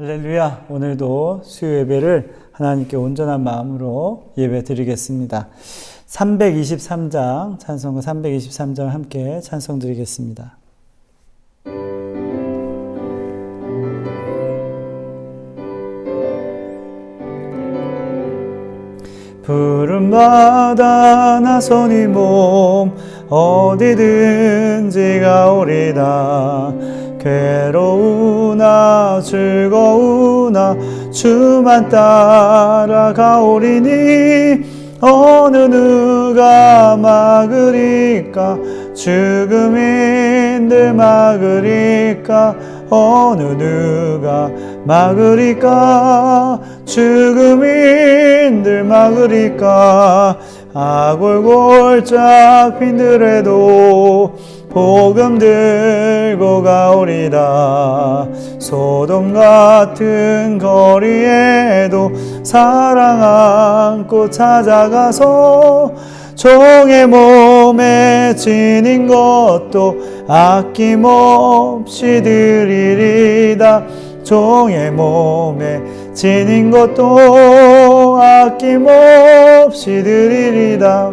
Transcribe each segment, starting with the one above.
할렐루야. 오늘도 수요 예배를 하나님께 온전한 마음으로 예배 드리겠습니다. 323장 찬송가 323장 함께 찬송 드리겠습니다. 푸른바다 나선이 몸 어디든지 가오리다. 괴로우나 즐거우나 주만 따라가오리니 어느 누가 막으리까. 죽음인들 막으리까. 어느 누가 막으리까. 죽음인들 막으리까. 아골골짝 빈들에도 복음 들고 가오리다. 소돔 같은 거리에도 사랑 안고 찾아가서 종의 몸에 지닌 것도 아낌없이 드리리다. 종의 몸에 지닌 것도 아낌없이 드리리다.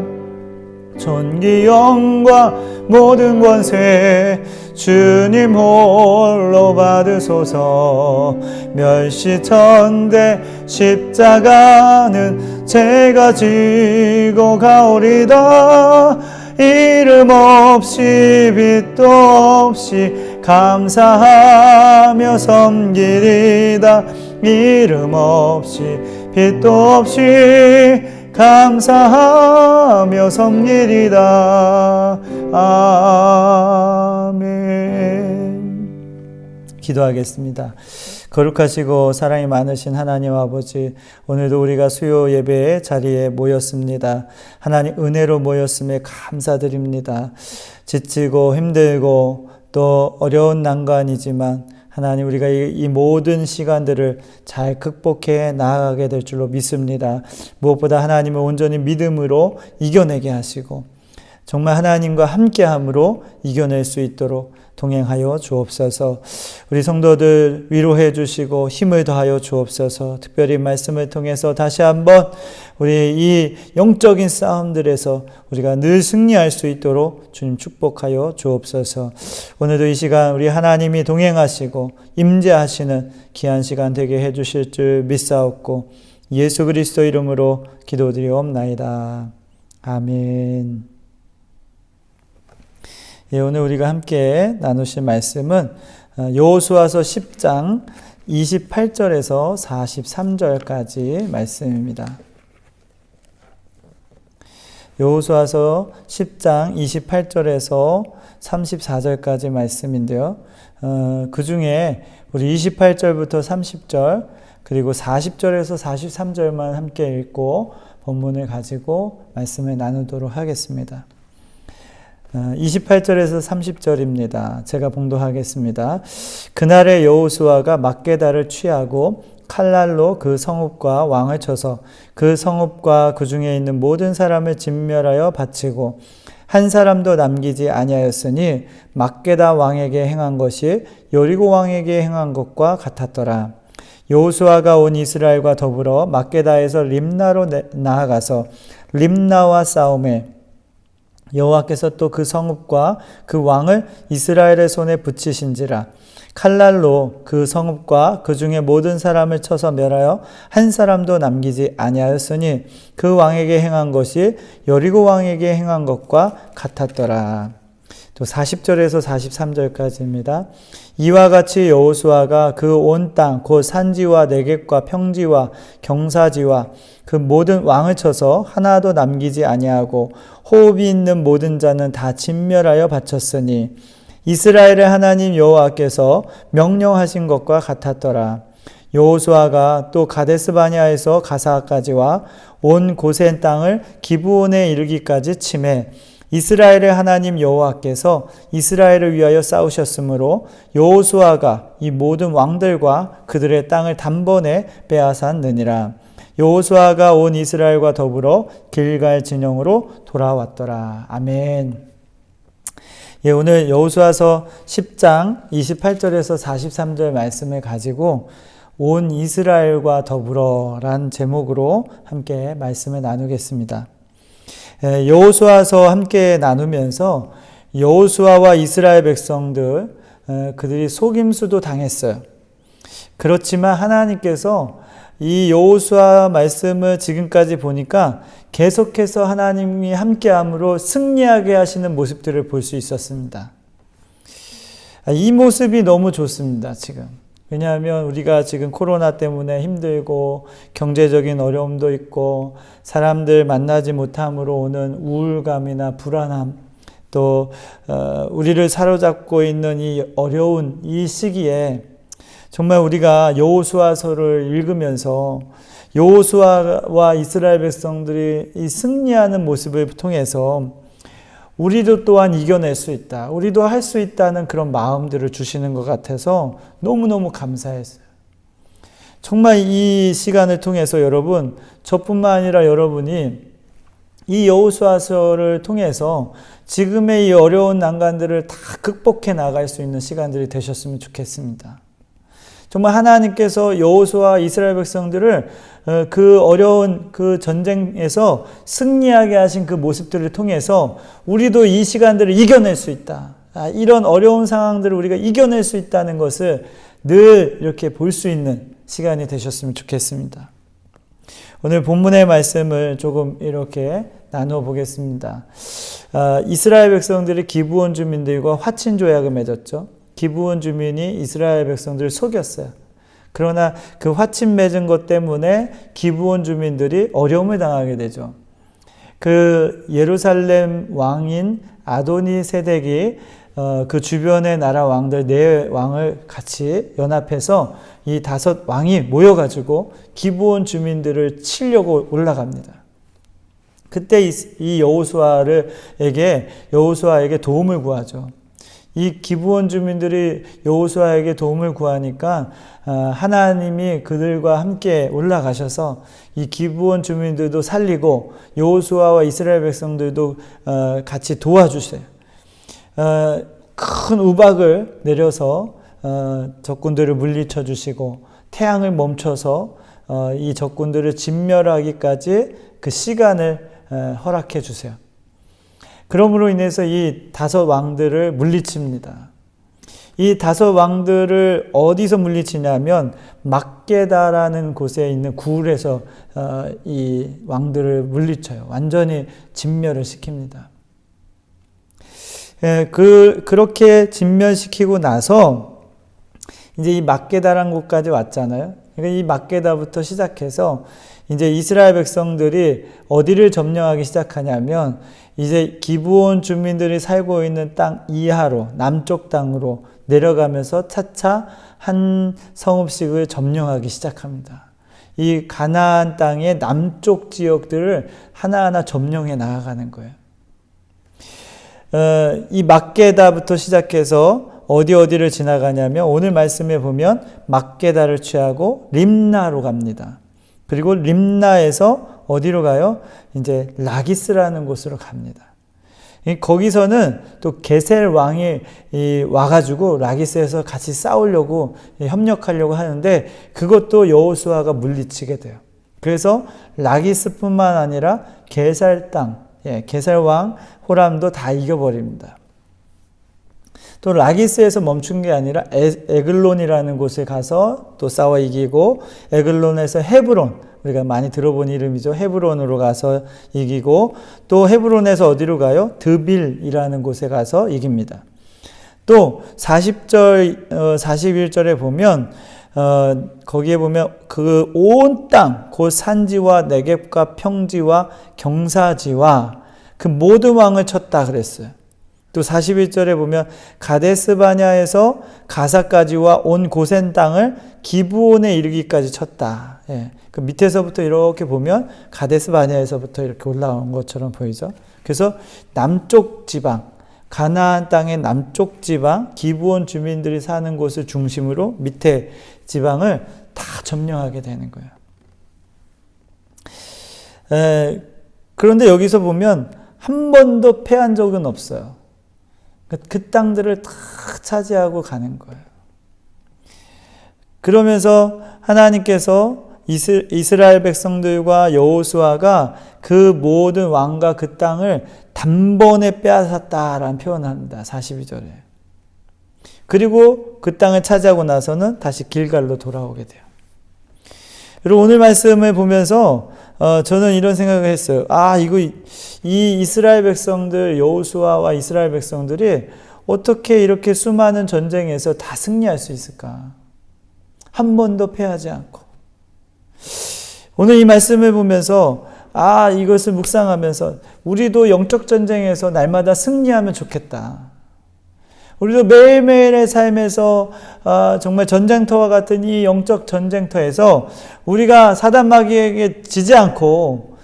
존귀 영광 모든 권세 주님 홀로 받으소서. 멸시천대 십자가는 제가 지고 가오리다. 이름 없이 빛도 없이 감사하며 섬기리다. 이름 없이 빛도 없이 감사하며 섬기리다. 아멘. 기도하겠습니다. 거룩하시고 사랑이 많으신 하나님 아버지, 오늘도 우리가 수요 예배의 자리에 모였습니다. 하나님 은혜로 모였음에 감사드립니다. 지치고 힘들고 또 어려운 난관이지만 하나님, 우리가 이 모든 시간들을 잘 극복해 나아가게 될 줄로 믿습니다. 무엇보다 하나님을 온전히 믿음으로 이겨내게 하시고 정말 하나님과 함께함으로 이겨낼 수 있도록 동행하여 주옵소서. 우리 성도들 위로해 주시고 힘을 더하여 주옵소서. 특별히 말씀을 통해서 다시 한번 우리 이 영적인 싸움들에서 우리가 늘 승리할 수 있도록 주님 축복하여 주옵소서. 오늘도 이 시간 우리 하나님이 동행하시고 임재하시는 귀한 시간 되게 해 주실 줄 믿사옵고 예수 그리스도 이름으로 기도드리옵나이다. 아멘. 예, 오늘 우리가 함께 나누실 말씀은 여호수아서 10장 28절에서 43절까지 말씀입니다. 여호수아서 10장 28절에서 34절까지 말씀인데요. 그 중에 우리 28절부터 30절 그리고 40절에서 43절만 함께 읽고 본문을 가지고 말씀을 나누도록 하겠습니다. 28절에서 30절입니다. 제가 봉독하겠습니다. 그날에 여호수아가 막게다를 취하고 칼날로 그 성읍과 왕을 쳐서 그 성읍과 그 중에 있는 모든 사람을 진멸하여 바치고 한 사람도 남기지 아니하였으니 막게다 왕에게 행한 것이 여리고 왕에게 행한 것과 같았더라. 여호수아가 온 이스라엘과 더불어 막게다에서 림나로 나아가서 림나와 싸우매 여호와께서 또 그 성읍과 그 왕을 이스라엘의 손에 붙이신지라. 칼날로 그 성읍과 그 중에 모든 사람을 쳐서 멸하여 한 사람도 남기지 아니하였으니 그 왕에게 행한 것이 여리고 왕에게 행한 것과 같았더라. 또 40절에서 43절까지입니다. 이와 같이 여호수아가 그 온 땅 곧 산지와 내겝과 평지와 경사지와 그 모든 왕을 쳐서 하나도 남기지 아니하고 호흡이 있는 모든 자는 다 진멸하여 바쳤으니 이스라엘의 하나님 여호와께서 명령하신 것과 같았더라. 여호수아가 또 가데스바냐에서 가사까지와 온 고센 땅을 기브온에 이르기까지 치매 이스라엘의 하나님 여호와께서 이스라엘을 위하여 싸우셨으므로 여호수아가 이 모든 왕들과 그들의 땅을 단번에 빼앗았느니라. 여호수아가 온 이스라엘과 더불어 길갈 진영으로 돌아왔더라. 아멘. 예, 오늘 여호수아서 10장 28절에서 43절 말씀을 가지고 온 이스라엘과 더불어란 제목으로 함께 말씀을 나누겠습니다. 여호수아서 함께 나누면서 여호수아와 이스라엘 백성들 그들이 속임수도 당했어요. 그렇지만 하나님께서 이 여호수아 말씀을 지금까지 보니까 계속해서 하나님이 함께함으로 승리하게 하시는 모습들을 볼 수 있었습니다. 이 모습이 너무 좋습니다, 지금. 왜냐하면 우리가 지금 코로나 때문에 힘들고 경제적인 어려움도 있고 사람들 만나지 못함으로 오는 우울감이나 불안함, 또 우리를 사로잡고 있는 이 어려운 이 시기에 정말 우리가 여호수아서를 읽으면서 여호수아와 이스라엘 백성들이 이 승리하는 모습을 통해서 우리도 또한 이겨낼 수 있다, 우리도 할 수 있다는 그런 마음들을 주시는 것 같아서 너무너무 감사했어요. 정말 이 시간을 통해서 여러분, 저뿐만 아니라 여러분이 이 여호수아서를 통해서 지금의 이 어려운 난관들을 다 극복해 나갈 수 있는 시간들이 되셨으면 좋겠습니다. 정말 하나님께서 여호수아 이스라엘 백성들을 그 어려운 그 전쟁에서 승리하게 하신 그 모습들을 통해서 우리도 이 시간들을 이겨낼 수 있다. 이런 어려운 상황들을 우리가 이겨낼 수 있다는 것을 늘 이렇게 볼 수 있는 시간이 되셨으면 좋겠습니다. 오늘 본문의 말씀을 조금 이렇게 나누어 보겠습니다. 이스라엘 백성들이 기브온 주민들과 화친 조약을 맺었죠. 기브온 주민이 이스라엘 백성들을 속였어요. 그러나 그 화친 맺은 것 때문에 기브온 주민들이 어려움을 당하게 되죠. 그 예루살렘 왕인 아도니 세덱이 그 주변의 나라 왕들 네 왕을 같이 연합해서 이 5 왕이 모여가지고 기브온 주민들을 치려고 올라갑니다. 그때 이 여호수아에게 도움을 구하죠. 이 기브온 주민들이 여호수아에게 도움을 구하니까 하나님이 그들과 함께 올라가셔서 이 기브온 주민들도 살리고 여호수아와 이스라엘 백성들도 같이 도와주세요. 큰 우박을 내려서 적군들을 물리쳐 주시고 태양을 멈춰서 이 적군들을 진멸하기까지 그 시간을 허락해 주세요. 그러므로 인해서 이 5 왕들을 물리칩니다. 이 5 왕들을 어디서 물리치냐면 막게다라는 곳에 있는 굴에서 이 왕들을 물리쳐요. 완전히 진멸을 시킵니다. 그렇게 진멸시키고 나서 이제 이 막게다라는 곳까지 왔잖아요. 그러니까 이 막게다부터 시작해서 이제 이스라엘 백성들이 어디를 점령하기 시작하냐면 이제 기브온 주민들이 살고 있는 땅 이하로 남쪽 땅으로 내려가면서 차차 한 성읍씩을 점령하기 시작합니다. 이 가나안 땅의 남쪽 지역들을 하나하나 점령해 나아가는 거예요. 이 막게다부터 시작해서 어디를 지나가냐면 오늘 말씀에 보면 막게다를 취하고 림나로 갑니다. 그리고 림나에서 어디로 가요? 이제 라기스라는 곳으로 갑니다. 거기서는 또 게셀 왕이 와가지고 라기스에서 같이 싸우려고 협력하려고 하는데 그것도 여호수아가 물리치게 돼요. 그래서 라기스뿐만 아니라 게살 땅, 게살 왕 호람도 다 이겨버립니다. 또 라기스에서 멈춘 게 아니라 에글론이라는 곳에 가서 또 싸워 이기고 에글론에서 헤브론, 우리가 많이 들어본 이름이죠. 헤브론으로 가서 이기고 또 헤브론에서 어디로 가요? 드빌이라는 곳에 가서 이깁니다. 또 40절, 41절에 보면 거기에 보면 그 온 땅, 곧 산지와 네겝과 평지와 경사지와 그 모든 왕을 쳤다 그랬어요. 또 41절에 보면 가데스바냐에서 가사까지와 온 고센 땅을 기브온에 이르기까지 쳤다. 그 밑에서부터 이렇게 보면 가데스바냐에서부터 이렇게 올라온 것처럼 보이죠. 그래서 남쪽 지방, 가나안 땅의 남쪽 지방, 기브온 주민들이 사는 곳을 중심으로 밑에 지방을 다 점령하게 되는 거예요. 그런데 여기서 보면 한 번도 패한 적은 없어요. 그 땅들을 다 차지하고 가는 거예요. 그러면서 하나님께서 이스라엘 백성들과 여호수아가 그 모든 왕과 그 땅을 단번에 빼앗았다라는 표현을 합니다. 42절에. 그리고 그 땅을 차지하고 나서는 다시 길갈로 돌아오게 돼요. 그리고 오늘 말씀을 보면서 저는 이런 생각을 했어요. 이 이스라엘 백성들, 여호수아와 이스라엘 백성들이 어떻게 이렇게 수많은 전쟁에서 다 승리할 수 있을까? 한 번도 패하지 않고. 오늘 이 말씀을 보면서 이것을 묵상하면서 우리도 영적 전쟁에서 날마다 승리하면 좋겠다. 우리도 매일매일의 삶에서 정말 전쟁터와 같은 이 영적 전쟁터에서 우리가 사단 마귀에게 지지 않고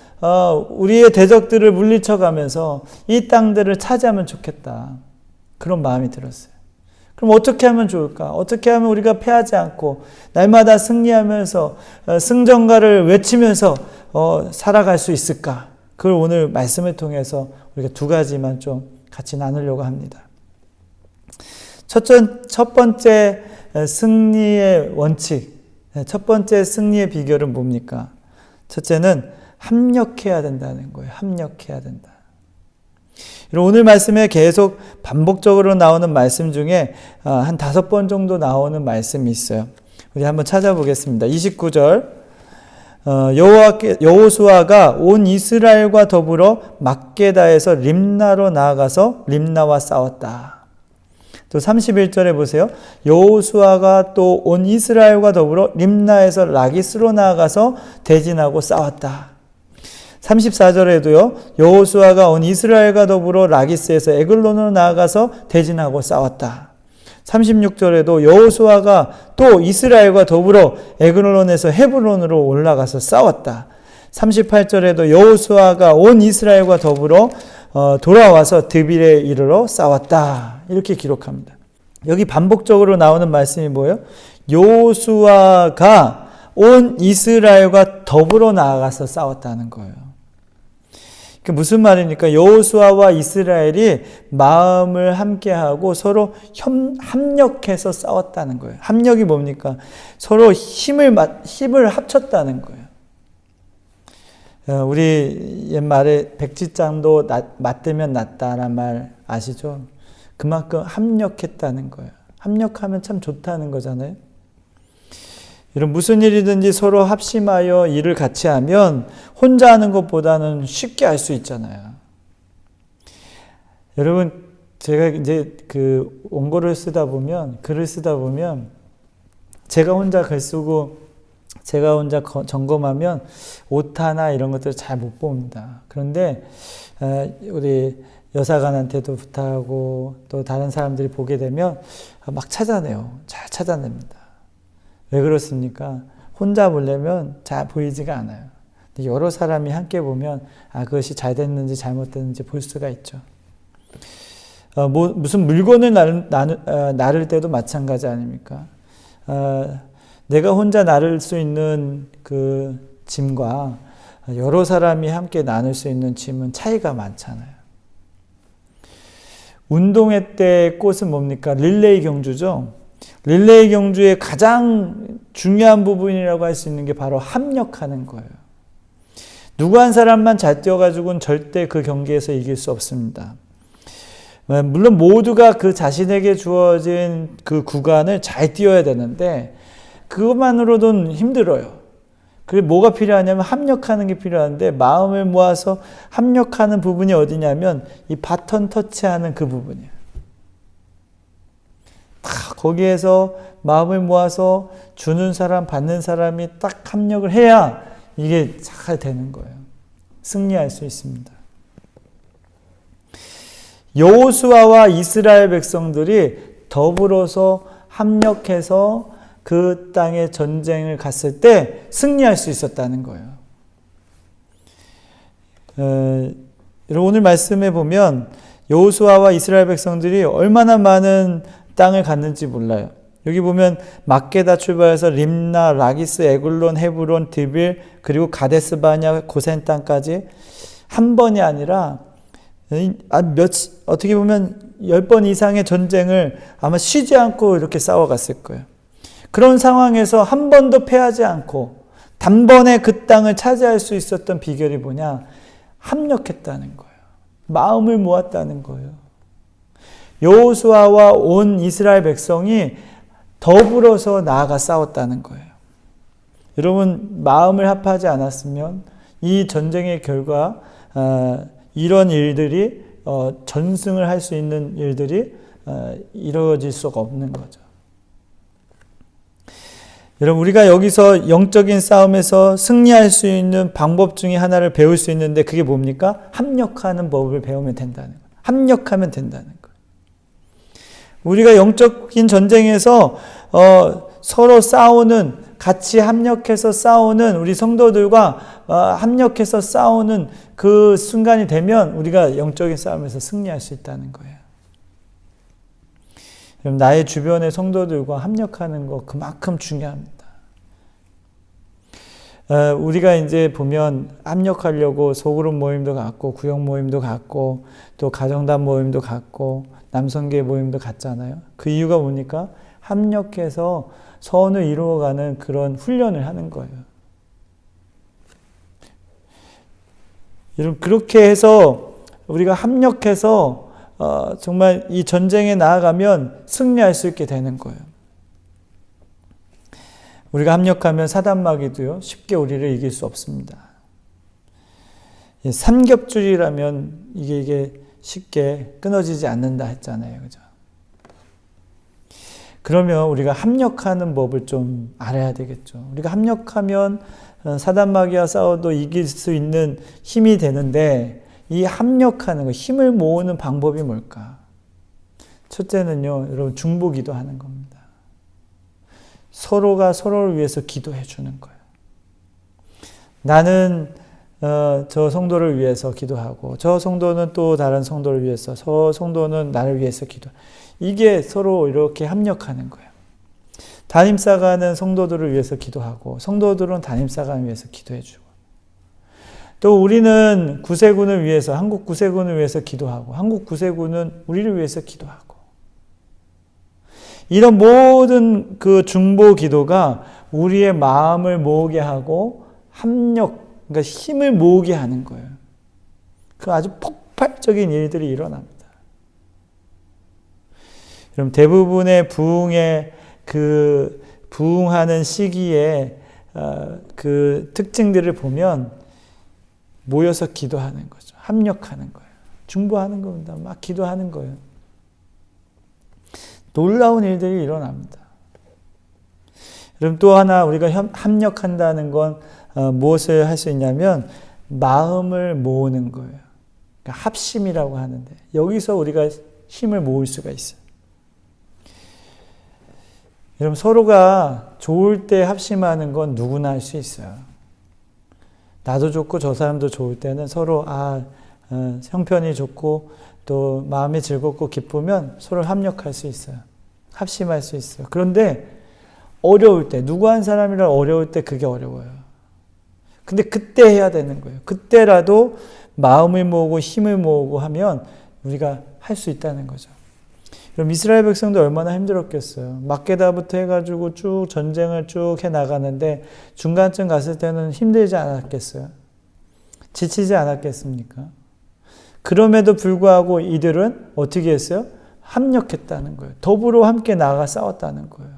우리의 대적들을 물리쳐가면서 이 땅들을 차지하면 좋겠다. 그런 마음이 들었어요. 그럼 어떻게 하면 좋을까? 어떻게 하면 우리가 패하지 않고 날마다 승리하면서 승전가를 외치면서 살아갈 수 있을까? 그걸 오늘 말씀을 통해서 우리가 두 가지만 좀 같이 나누려고 합니다. 첫 번째 승리의 원칙, 첫 번째 승리의 비결은 뭡니까? 첫째는 합력해야 된다는 거예요. 합력해야 된다. 오늘 말씀에 계속 반복적으로 나오는 말씀 중에 한 5번 정도 나오는 말씀이 있어요. 우리 한번 찾아보겠습니다. 29절 여호수아가 온 이스라엘과 더불어 막게다에서 림나로 나아가서 림나와 싸웠다. 또 31절에 보세요. 여호수아가 또 온 이스라엘과 더불어 림나에서 라기스로 나아가서 대진하고 싸웠다. 34절에도요. 여호수아가 온 이스라엘과 더불어 라기스에서 에글론으로 나아가서 대진하고 싸웠다. 36절에도 여호수아가 또 이스라엘과 더불어 에글론에서 헤브론으로 올라가서 싸웠다. 38절에도 여호수아가 온 이스라엘과 더불어 돌아와서 드빌에 이르러 싸웠다. 이렇게 기록합니다. 여기 반복적으로 나오는 말씀이 뭐예요? 여호수아가 온 이스라엘과 더불어 나아가서 싸웠다는 거예요. 그 무슨 말입니까? 여호수아와 이스라엘이 마음을 함께하고 서로 합력해서 싸웠다는 거예요. 합력이 뭡니까? 서로 힘을 합쳤다는 거예요. 우리 옛말에 백지장도 맞대면 낫다라는 말 아시죠? 그만큼 합력했다는 거예요. 합력하면 참 좋다는 거잖아요. 이런 무슨 일이든지 서로 합심하여 일을 같이 하면 혼자 하는 것보다는 쉽게 할 수 있잖아요. 여러분, 제가 이제 그 원고를 쓰다 보면, 글을 쓰다 보면, 제가 혼자 글 쓰고, 제가 혼자 점검하면 오타나 이런 것들을 잘 못 봅니다. 그런데 우리 여사관한테도 부탁하고 또 다른 사람들이 보게 되면 막 찾아내요. 잘 찾아냅니다. 왜 그렇습니까? 혼자 보려면 잘 보이지가 않아요. 여러 사람이 함께 보면 그것이 잘 됐는지 잘못됐는지 볼 수가 있죠. 무슨 물건을 나를 때도 마찬가지 아닙니까? 내가 혼자 나를 수 있는 그 짐과 여러 사람이 함께 나눌 수 있는 짐은 차이가 많잖아요. 운동회 때 꽃은 뭡니까? 릴레이 경주죠. 릴레이 경주의 가장 중요한 부분이라고 할 수 있는 게 바로 합력하는 거예요. 누구 한 사람만 잘 뛰어가지고는 절대 그 경기에서 이길 수 없습니다. 물론 모두가 그 자신에게 주어진 그 구간을 잘 뛰어야 되는데 그것만으로도 힘들어요. 그리고 뭐가 필요하냐면 합력하는 게 필요한데 마음을 모아서 합력하는 부분이 어디냐면 이 바톤 터치하는 그 부분이에요. 거기에서 마음을 모아서 주는 사람, 받는 사람이 딱 합력을 해야 이게 잘 되는 거예요. 승리할 수 있습니다. 여호수아와 이스라엘 백성들이 더불어서 합력해서 그 땅에 전쟁을 갔을 때 승리할 수 있었다는 거예요. 오늘 말씀에 보면 여호수아와 이스라엘 백성들이 얼마나 많은 땅을 갔는지 몰라요. 여기 보면 막게다 출발해서 림나, 라기스, 에글론, 헤브론, 드빌 그리고 가데스 바냐 고센 땅까지 한 번이 아니라 어떻게 보면 10번 이상의 전쟁을 아마 쉬지 않고 이렇게 싸워갔을 거예요. 그런 상황에서 한 번도 패하지 않고 단번에 그 땅을 차지할 수 있었던 비결이 뭐냐? 합력했다는 거예요. 마음을 모았다는 거예요. 여호수아와 온 이스라엘 백성이 더불어서 나아가 싸웠다는 거예요. 여러분, 마음을 합하지 않았으면 이 전쟁의 결과 이런 일들이 전승을 할 수 있는 일들이 이루어질 수가 없는 거죠. 여러분, 우리가 여기서 영적인 싸움에서 승리할 수 있는 방법 중에 하나를 배울 수 있는데 그게 뭡니까? 합력하는 법을 배우면 된다는 거예요. 합력하면 된다는 거예요. 우리가 영적인 전쟁에서 서로 싸우는, 같이 합력해서 싸우는 우리 성도들과 합력해서 싸우는 그 순간이 되면 우리가 영적인 싸움에서 승리할 수 있다는 거예요. 그럼 나의 주변의 성도들과 합력하는 거 그만큼 중요합니다. 우리가 이제 보면 합력하려고 소그룹 모임도 갖고 구역 모임도 갖고 또 가정단 모임도 갖고 남성계 모임도 갖잖아요. 그 이유가 뭡니까? 합력해서 선을 이루어가는 그런 훈련을 하는 거예요. 여러분, 그렇게 해서 우리가 합력해서 정말 이 전쟁에 나아가면 승리할 수 있게 되는 거예요. 우리가 합력하면 사단마귀도요, 쉽게 우리를 이길 수 없습니다. 삼겹줄이라면 이게 쉽게 끊어지지 않는다 했잖아요. 그죠? 그러면 우리가 합력하는 법을 좀 알아야 되겠죠. 우리가 합력하면 사단마귀와 싸워도 이길 수 있는 힘이 되는데 이 합력하는 거, 힘을 모으는 방법이 뭘까? 첫째는요, 여러분, 중보기도 하는 겁니다. 서로가 서로를 위해서 기도해 주는 거예요. 나는 저 성도를 위해서 기도하고 저 성도는 또 다른 성도를 위해서, 저 성도는 나를 위해서 이게 서로 이렇게 합력하는 거예요. 담임사가는 성도들을 위해서 기도하고 성도들은 담임사가를 위해서 기도해 주고, 또 우리는 구세군을 위해서, 한국 구세군을 위해서 기도하고 한국 구세군은 우리를 위해서 기도하고, 이런 모든 그 중보 기도가 우리의 마음을 모으게 하고 합력, 그러니까 힘을 모으게 하는 거예요. 그 아주 폭발적인 일들이 일어납니다. 그럼 대부분의 부흥하는 시기에 그 특징들을 보면 모여서 기도하는 거죠. 합력하는 거예요. 중보하는 겁니다. 막 기도하는 거예요. 놀라운 일들이 일어납니다. 그럼 또 하나 우리가 합력한다는 건 무엇을 할 수 있냐면 마음을 모으는 거예요. 그러니까 합심이라고 하는데 여기서 우리가 힘을 모을 수가 있어요. 여러분, 서로가 좋을 때 합심하는 건 누구나 할 수 있어요. 나도 좋고 저 사람도 좋을 때는 서로 형편이 좋고 또 마음이 즐겁고 기쁘면 서로 합력할 수 있어요. 합심할 수 있어요. 그런데 어려울 때, 누구 한 사람이라 어려울 때 그게 어려워요. 근데 그때 해야 되는 거예요. 그때라도 마음을 모으고 힘을 모으고 하면 우리가 할 수 있다는 거죠. 그럼 이스라엘 백성도 얼마나 힘들었겠어요. 막게다부터 해가지고 쭉 전쟁을 쭉 해나가는데 중간쯤 갔을 때는 힘들지 않았겠어요. 지치지 않았겠습니까? 그럼에도 불구하고 이들은 어떻게 했어요? 합력했다는 거예요. 더불어 함께 나아가 싸웠다는 거예요.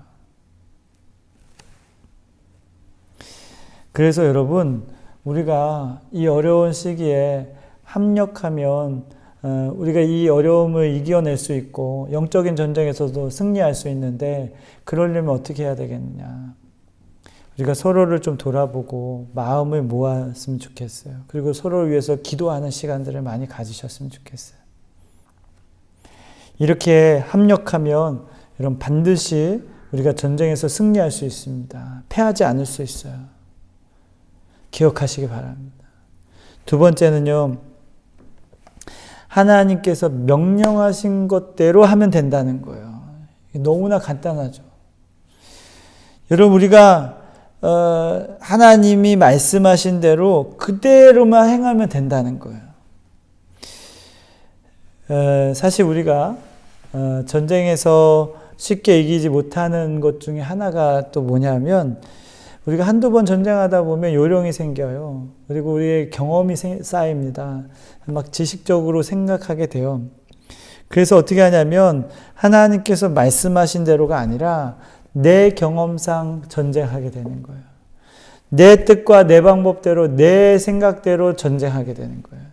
그래서 여러분, 우리가 이 어려운 시기에 합력하면 우리가 이 어려움을 이겨낼 수 있고 영적인 전쟁에서도 승리할 수 있는데, 그러려면 어떻게 해야 되겠느냐. 우리가 서로를 좀 돌아보고 마음을 모았으면 좋겠어요. 그리고 서로를 위해서 기도하는 시간들을 많이 가지셨으면 좋겠어요. 이렇게 합력하면 여러분 반드시 우리가 전쟁에서 승리할 수 있습니다. 패하지 않을 수 있어요. 기억하시기 바랍니다. 두 번째는요, 하나님께서 명령하신 것대로 하면 된다는 거예요. 너무나 간단하죠. 여러분, 우리가 하나님이 말씀하신 대로 그대로만 행하면 된다는 거예요. 사실 우리가 전쟁에서 쉽게 이기지 못하는 것 중에 하나가 또 뭐냐면 우리가 한두 번 전쟁하다 보면 요령이 생겨요. 그리고 우리의 경험이 쌓입니다. 막 지식적으로 생각하게 돼요. 그래서 어떻게 하냐면 하나님께서 말씀하신 대로가 아니라 내 경험상 전쟁하게 되는 거예요. 내 뜻과 내 방법대로 내 생각대로 전쟁하게 되는 거예요.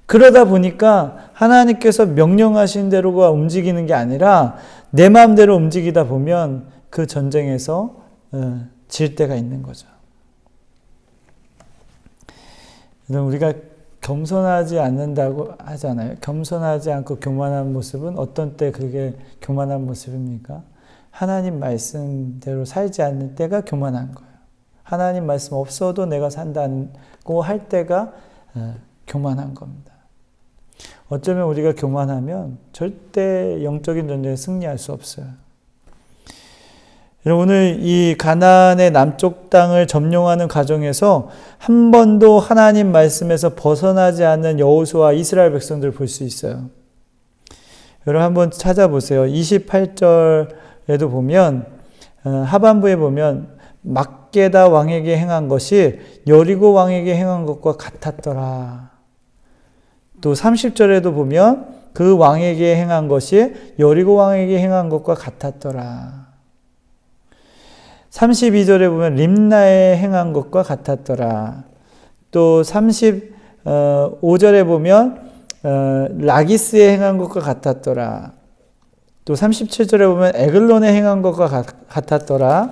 그러다 보니까 하나님께서 명령하신 대로가 움직이는 게 아니라 내 마음대로 움직이다 보면 그 전쟁에서 질 때가 있는 거죠. 우리가 겸손하지 않는다고 하잖아요. 겸손하지 않고 교만한 모습은 어떤 때 그게 교만한 모습입니까? 하나님 말씀대로 살지 않는 때가 교만한 거예요. 하나님 말씀 없어도 내가 산다고 할 때가 교만한 겁니다. 어쩌면 우리가 교만하면 절대 영적인 전쟁에 승리할 수 없어요. 오늘 이 가나안의 남쪽 땅을 점령하는 과정에서 한 번도 하나님 말씀에서 벗어나지 않는 여호수아 이스라엘 백성들을 볼 수 있어요. 여러분 한번 찾아보세요. 28절에도 보면 하반부에 보면 막게다 왕에게 행한 것이 여리고 왕에게 행한 것과 같았더라. 또 30절에도 보면 그 왕에게 행한 것이 여리고 왕에게 행한 것과 같았더라. 32절에 보면 림나에 행한 것과 같았더라. 또 35절에 보면 라기스에 행한 것과 같았더라. 또 37절에 보면 에글론에 행한 것과 같았더라.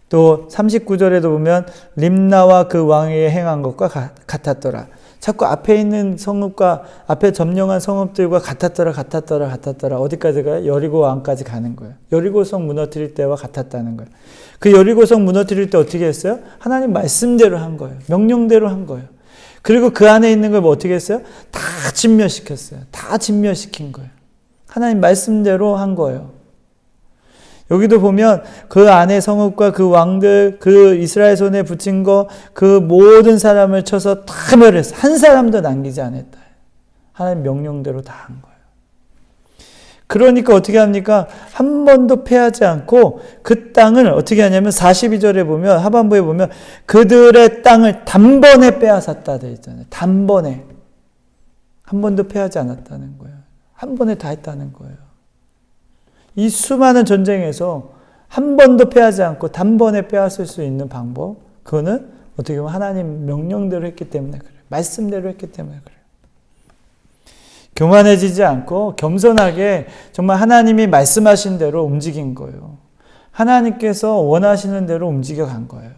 또 39절에도 보면 림나와 그 왕에게 행한 것과 같았더라. 자꾸 앞에 있는 성읍과 앞에 점령한 성읍들과 같았더라. 어디까지 가요? 여리고 왕까지 가는 거예요. 여리고성 무너뜨릴 때와 같았다는 거예요. 그 여리고성 무너뜨릴 때 어떻게 했어요? 하나님 말씀대로 한 거예요. 명령대로 한 거예요. 그리고 그 안에 있는 걸 뭐 어떻게 했어요? 다 진멸시켰어요. 다 진멸시킨 거예요. 하나님 말씀대로 한 거예요. 여기도 보면 그 안에 성읍과 그 왕들, 그 이스라엘 손에 붙인 거, 그 모든 사람을 쳐서 다 멸했어. 한 사람도 남기지 않았다. 하나님 명령대로 다 한 거예요. 그러니까 어떻게 합니까? 한 번도 패하지 않고 그 땅을 어떻게 하냐면 42절에 보면 하반부에 보면 그들의 땅을 단번에 빼앗았다 되어 있잖아요. 단번에. 한 번도 패하지 않았다는 거예요. 한 번에 다 했다는 거예요. 이 수많은 전쟁에서 한 번도 패하지 않고 단번에 빼앗을 수 있는 방법, 그거는 어떻게 보면 하나님 명령대로 했기 때문에 그래요. 말씀대로 했기 때문에 그래요. 교만해지지 않고 겸손하게 정말 하나님이 말씀하신 대로 움직인 거예요. 하나님께서 원하시는 대로 움직여 간 거예요.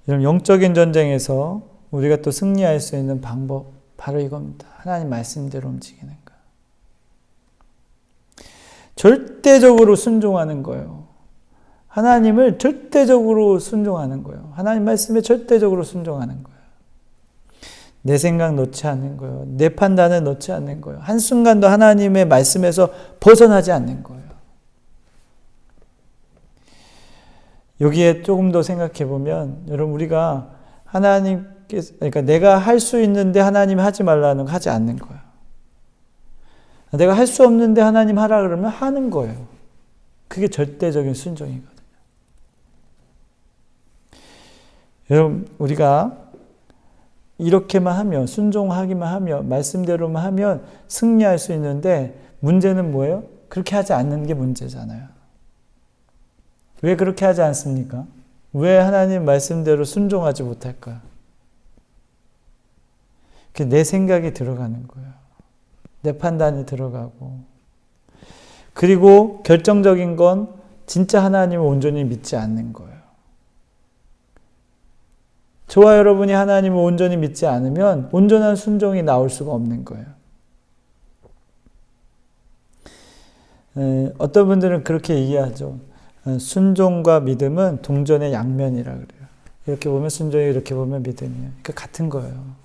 여러분, 영적인 전쟁에서 우리가 또 승리할 수 있는 방법, 바로 이겁니다. 하나님 말씀대로 움직이는 거예요. 절대적으로 순종하는 거예요. 하나님을 절대적으로 순종하는 거예요. 하나님 말씀에 절대적으로 순종하는 거예요. 내 생각 넣지 않는 거예요. 내 판단을 넣지 않는 거예요. 한순간도 하나님의 말씀에서 벗어나지 않는 거예요. 여기에 조금 더 생각해 보면, 여러분, 우리가 하나님께서, 그러니까 내가 할 수 있는데 하나님 하지 말라는 거 하지 않는 거예요. 내가 할 수 없는데 하나님 하라 그러면 하는 거예요. 그게 절대적인 순종이거든요. 여러분, 우리가 이렇게만 하면, 순종하기만 하면, 말씀대로만 하면 승리할 수 있는데, 문제는 뭐예요? 그렇게 하지 않는 게 문제잖아요. 왜 그렇게 하지 않습니까? 왜 하나님 말씀대로 순종하지 못할까요? 내 생각이 들어가는 거예요. 내 판단이 들어가고, 그리고 결정적인 건 진짜 하나님을 온전히 믿지 않는 거예요. 저와 여러분이 하나님을 온전히 믿지 않으면 온전한 순종이 나올 수가 없는 거예요. 어떤 분들은 그렇게 얘기하죠. 순종과 믿음은 동전의 양면이라 그래요. 이렇게 보면 순종이, 이렇게 보면 믿음이에요. 그러니까 같은 거예요.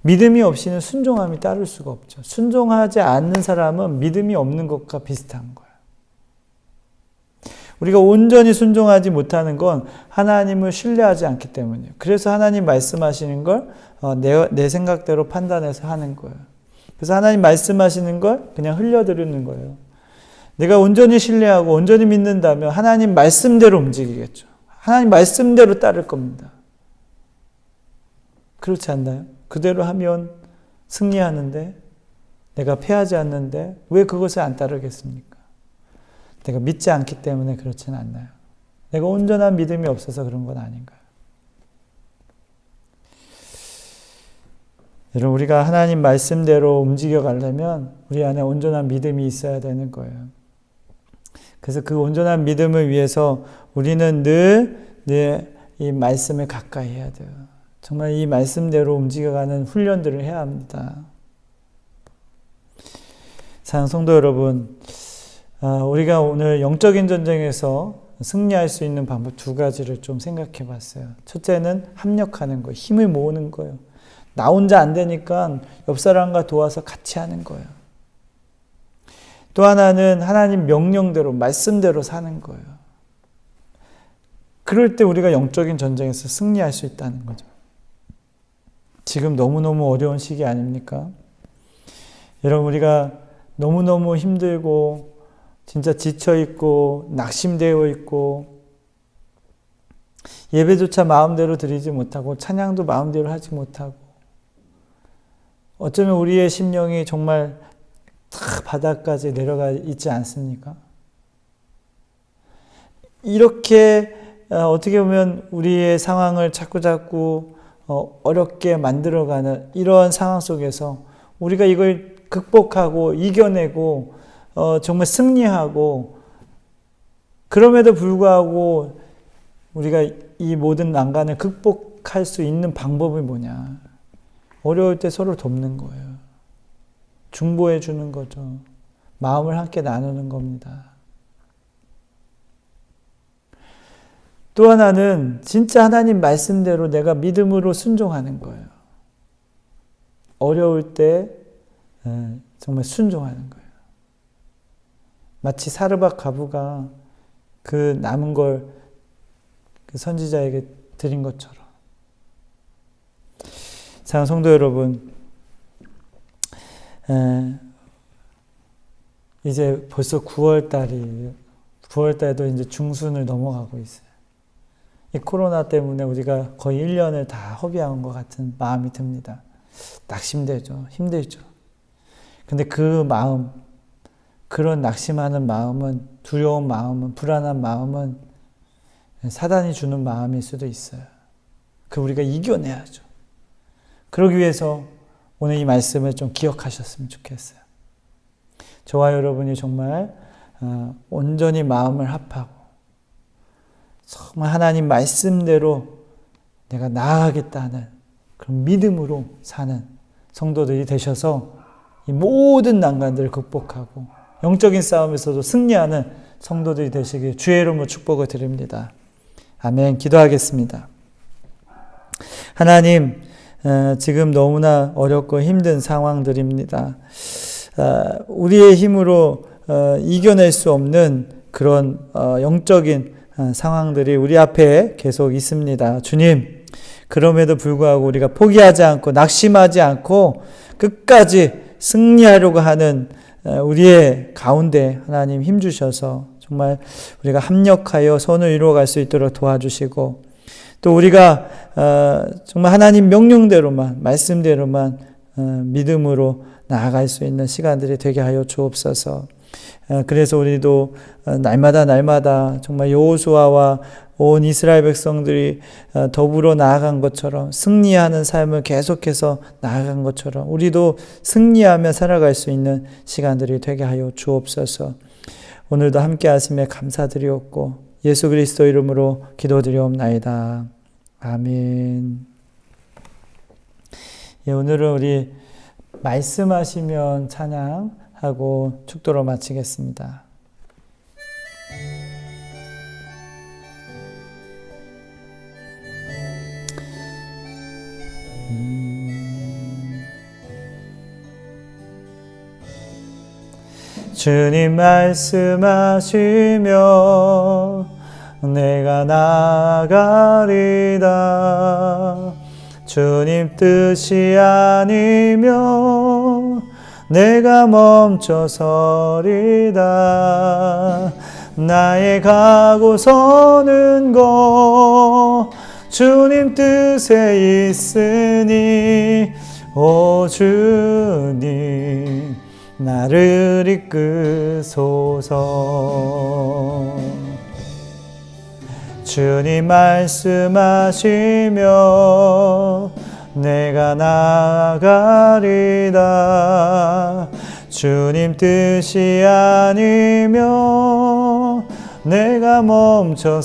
믿음이 없이는 순종함이 따를 수가 없죠. 순종하지 않는 사람은 믿음이 없는 것과 비슷한 거예요. 우리가 온전히 순종하지 못하는 건 하나님을 신뢰하지 않기 때문이에요. 그래서 하나님 말씀하시는 걸 내 생각대로 판단해서 하는 거예요. 그래서 하나님 말씀하시는 걸 그냥 흘려드리는 거예요. 내가 온전히 신뢰하고 온전히 믿는다면 하나님 말씀대로 움직이겠죠. 하나님 말씀대로 따를 겁니다. 그렇지 않나요? 그대로 하면 승리하는데 내가 패하지 않는데 왜 그것을 안 따르겠습니까? 내가 믿지 않기 때문에 그렇지는 않나요? 내가 온전한 믿음이 없어서 그런 건 아닌가요? 여러분, 우리가 하나님 말씀대로 움직여 가려면 우리 안에 온전한 믿음이 있어야 되는 거예요. 그래서 그 온전한 믿음을 위해서 우리는 늘 이 말씀을 가까이 해야 돼요. 정말 이 말씀대로 움직여가는 훈련들을 해야 합니다. 사랑하는 성도 여러분, 우리가 오늘 영적인 전쟁에서 승리할 수 있는 방법 두 가지를 좀 생각해 봤어요. 첫째는 합력하는 거예요. 힘을 모으는 거예요. 나 혼자 안 되니까 옆 사람과 도와서 같이 하는 거예요. 또 하나는 하나님 명령대로, 말씀대로 사는 거예요. 그럴 때 우리가 영적인 전쟁에서 승리할 수 있다는 거죠. 지금 너무너무 어려운 시기 아닙니까? 여러분, 우리가 너무너무 힘들고 진짜 지쳐있고 낙심되어 있고 예배조차 마음대로 드리지 못하고 찬양도 마음대로 하지 못하고 어쩌면 우리의 심령이 정말 다 바닥까지 내려가 있지 않습니까? 이렇게 어떻게 보면 우리의 상황을 자꾸자꾸 어렵게 만들어가는 이러한 상황 속에서 우리가 이걸 극복하고 이겨내고 정말 승리하고 그럼에도 불구하고 우리가 이 모든 난관을 극복할 수 있는 방법이 뭐냐? 어려울 때 서로 돕는 거예요. 중보해 주는 거죠. 마음을 함께 나누는 겁니다. 또 하나는 진짜 하나님 말씀대로 내가 믿음으로 순종하는 거예요. 어려울 때 정말 순종하는 거예요. 마치 사르밧 과부가 그 남은 걸 그 선지자에게 드린 것처럼. 사랑하는 성도 여러분, 이제 벌써 9월 달이에요. 9월 달도 이제 중순을 넘어가고 있어요. 이 코로나 때문에 우리가 거의 1년을 다 허비한 것 같은 마음이 듭니다. 낙심되죠. 힘들죠. 근데 그 마음, 그런 낙심하는 마음은, 두려운 마음은, 불안한 마음은 사단이 주는 마음일 수도 있어요. 그 우리가 이겨내야죠. 그러기 위해서 오늘 이 말씀을 좀 기억하셨으면 좋겠어요. 저와 여러분이 정말 온전히 마음을 합하고 정말 하나님 말씀대로 내가 나아가겠다는 그런 믿음으로 사는 성도들이 되셔서 이 모든 난관들을 극복하고 영적인 싸움에서도 승리하는 성도들이 되시길 주의 이름으로 축복을 드립니다. 아멘. 기도하겠습니다. 하나님, 지금 너무나 어렵고 힘든 상황들입니다. 우리의 힘으로 이겨낼 수 없는 그런 영적인 상황들이 우리 앞에 계속 있습니다. 주님, 그럼에도 불구하고 우리가 포기하지 않고 낙심하지 않고 끝까지 승리하려고 하는 우리의 가운데 하나님 힘주셔서 정말 우리가 합력하여 선을 이루어갈 수 있도록 도와주시고 또 우리가 정말 하나님 명령대로만 말씀대로만 믿음으로 나아갈 수 있는 시간들이 되게 하여 주옵소서. 그래서 우리도 날마다 정말 여호수아와 온 이스라엘 백성들이 더불어 나아간 것처럼 승리하는 삶을 계속해서 나아간 것처럼 우리도 승리하며 살아갈 수 있는 시간들이 되게 하여 주옵소서. 오늘도 함께 하심에 감사드리옵고 예수 그리스도 이름으로 기도드리옵나이다. 아멘. 예, 오늘은 우리 말씀하시면 찬양하고 축도로 마치겠습니다. 주님 말씀하시며 내가 나아가리다. 주님 뜻이 아니면 내가 멈춰서리다. 나의 가고 서는 곳 주님 뜻에 있으니 오 주님 나를 이끄소서. 주님 말씀하시며 내가 나아가리다. 주님 뜻이 아니며 내가 멈춰서리다.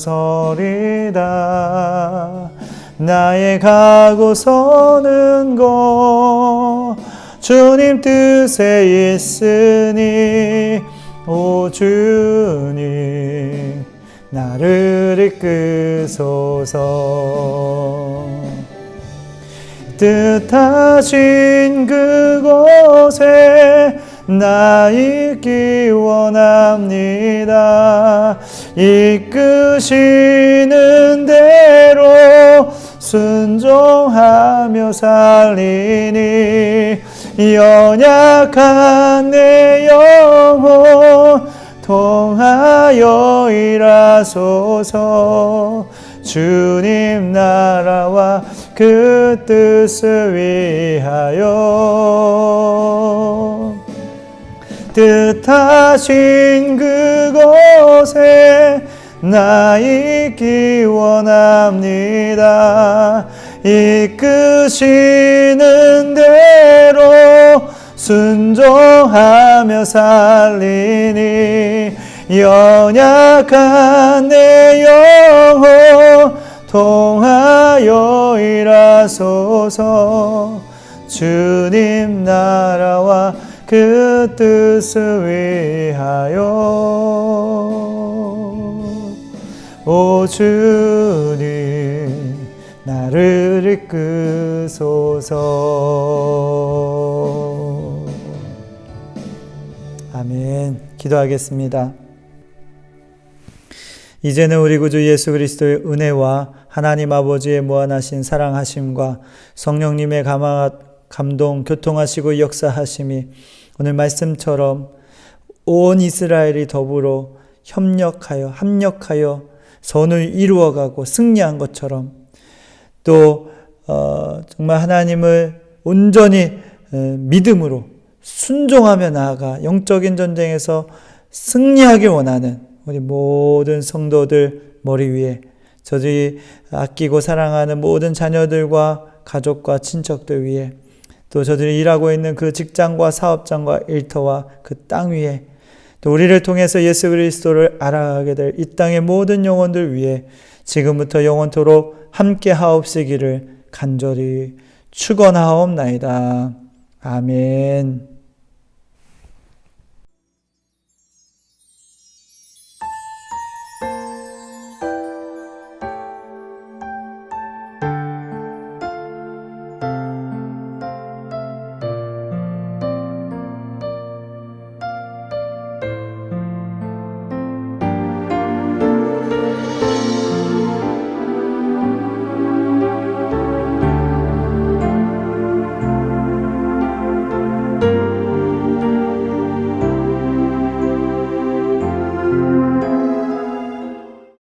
나의 가고 서는 곳 주님 뜻에 있으니 오 주님 나를 이끄소서. 뜻하신 그곳에 나 있기 원합니다. 이끄시는 대로 순종하며 살리니 연약한 내 영혼 통하여 일하소서. 주님 나라와 그 뜻을 위하여 뜻하신 그곳에 나 있기 원합니다. 이끄시는 대로 순종하며 살리니 연약한 내 영혼 통하여 일하소서. 주님 나라와 그 뜻을 위하여 오 주님 나를 이끄소서. 아멘. 기도하겠습니다. 이제는 우리 구주 예수 그리스도의 은혜와 하나님 아버지의 무한하신 사랑하심과 성령님의 감동, 교통하시고 역사하심이 오늘 말씀처럼 온 이스라엘이 더불어 합력하여 선을 이루어가고 승리한 것처럼 또 정말 하나님을 온전히 믿음으로 순종하며 나아가 영적인 전쟁에서 승리하길 원하는 우리 모든 성도들 머리 위에 저들이 아끼고 사랑하는 모든 자녀들과 가족과 친척들 위에 또 저들이 일하고 있는 그 직장과 사업장과 일터와 그 땅 위에 또 우리를 통해서 예수 그리스도를 알아가게 될 이 땅의 모든 영혼들 위해 지금부터 영원토록 함께 하옵시기를 간절히 축원하옵나이다. 아멘.